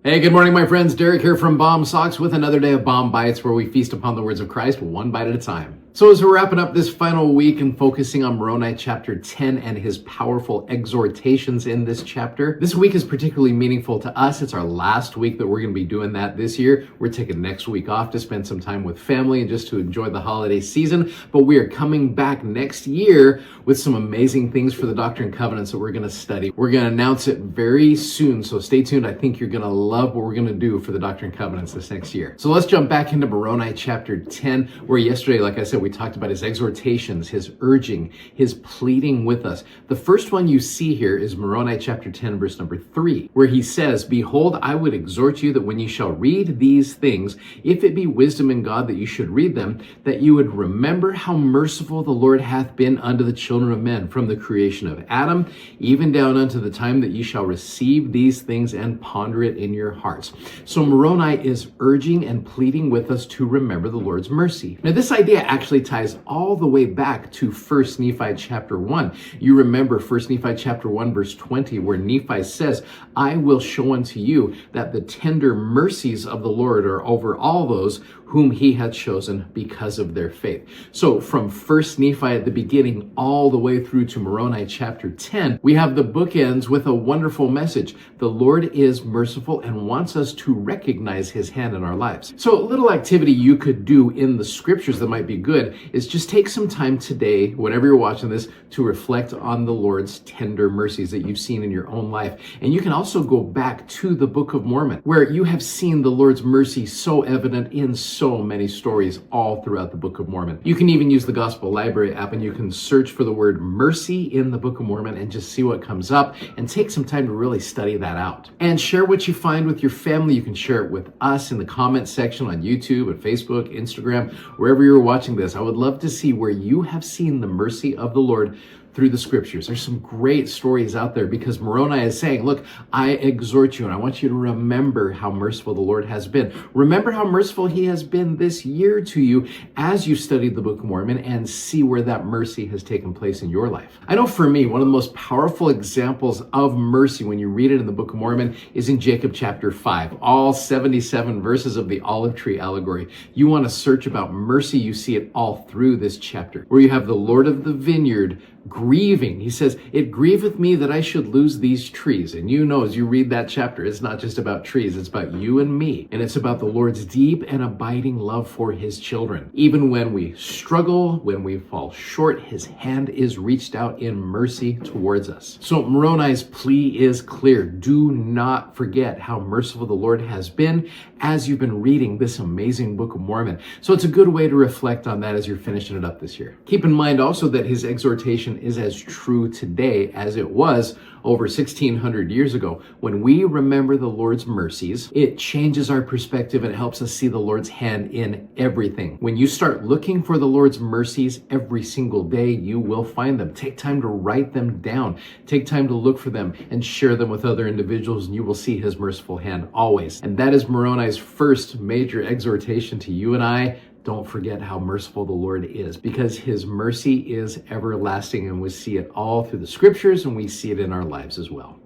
Hey, good morning, my friends. Derek here from B.O.M Socks with another day of B.O.M-BITES, where we feast upon the words of Christ one bite at a time. So as we're wrapping up this final week and focusing on Moroni chapter 10 and his powerful exhortations in this chapter, this week is particularly meaningful to us. It's our last week that we're going to be doing that this year. We're taking next week off to spend some time with family and just to enjoy the holiday season. But we are coming back next year with some amazing things for the Doctrine and Covenants that we're going to study. We're going to announce it very soon, so stay tuned. I think you're going to love what we're going to do for the Doctrine and Covenants this next year. So let's jump back into Moroni chapter 10, where yesterday, like I said, we talked about his exhortations, his urging, his pleading with us. The first one you see here is Moroni chapter 10, verse number 3, where he says, "Behold, I would exhort you that when you shall read these things, if it be wisdom in God that you should read them, that you would remember how merciful the Lord hath been unto the children of men from the creation of Adam, even down unto the time that ye shall receive these things and ponder it in your hearts." So Moroni is urging and pleading with us to remember the Lord's mercy. Now, this idea actually ties all the way back to 1 Nephi chapter 1. You remember 1 Nephi chapter 1 verse 20, where Nephi says, "I will show unto you that the tender mercies of the Lord are over all those whom he hath chosen because of their faith." So from 1 Nephi at the beginning all the way through to Moroni chapter 10, we have the bookends with a wonderful message. The Lord is merciful and wants us to recognize his hand in our lives. So a little activity you could do in the scriptures that might be good is just take some time today, whenever you're watching this, to reflect on the Lord's tender mercies that you've seen in your own life. And you can also go back to the Book of Mormon, where you have seen the Lord's mercy so evident in so many stories all throughout the Book of Mormon. You can even use the Gospel Library app and you can search for the word mercy in the Book of Mormon and just see what comes up and take some time to really study that out. And share what you find with your family. You can share it with us in the comment section on YouTube and Facebook, Instagram, wherever you're watching this. I would love to see where you have seen the mercy of the Lord through the scriptures. There's some great stories out there because Moroni is saying, look, I exhort you and I want you to remember how merciful the Lord has been. Remember how merciful he has been this year to you as you studied the Book of Mormon and see where that mercy has taken place in your life. I know for me, one of the most powerful examples of mercy when you read it in the Book of Mormon is in Jacob chapter 5, all 77 verses of the olive tree allegory. You want to search about mercy, you see it all through this chapter, where you have the Lord of the vineyard grieving. He says, "It grieveth me that I should lose these trees." And you know, as you read that chapter, it's not just about trees, it's about you and me. And it's about the Lord's deep and abiding love for his children. Even when we struggle, when we fall short, his hand is reached out in mercy towards us. So Moroni's plea is clear. Do not forget how merciful the Lord has been as you've been reading this amazing Book of Mormon. So it's a good way to reflect on that as you're finishing it up this year. Keep in mind also that his exhortation is as true today as it was over 1600 years ago. When we remember the Lord's mercies, it changes our perspective and helps us see the Lord's hand in everything. When you start looking for the Lord's mercies every single day, you will find them. Take time to write them down. Take time to look for them and share them with other individuals, and you will see his merciful hand always. And that is Moroni's first major exhortation to you and I. Don't forget how merciful the Lord is, because his mercy is everlasting, and we see it all through the scriptures and we see it in our lives as well.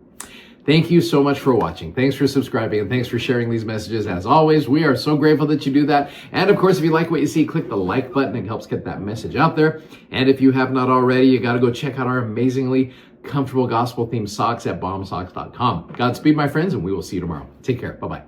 Thank you so much for watching. Thanks for subscribing, and thanks for sharing these messages. As always, we are so grateful that you do that. And of course, if you like what you see, click the like button. It helps get that message out there. And if you have not already, you got to go check out our amazingly comfortable gospel-themed socks at bombsocks.com. Godspeed, my friends, and we will see you tomorrow. Take care. Bye-bye.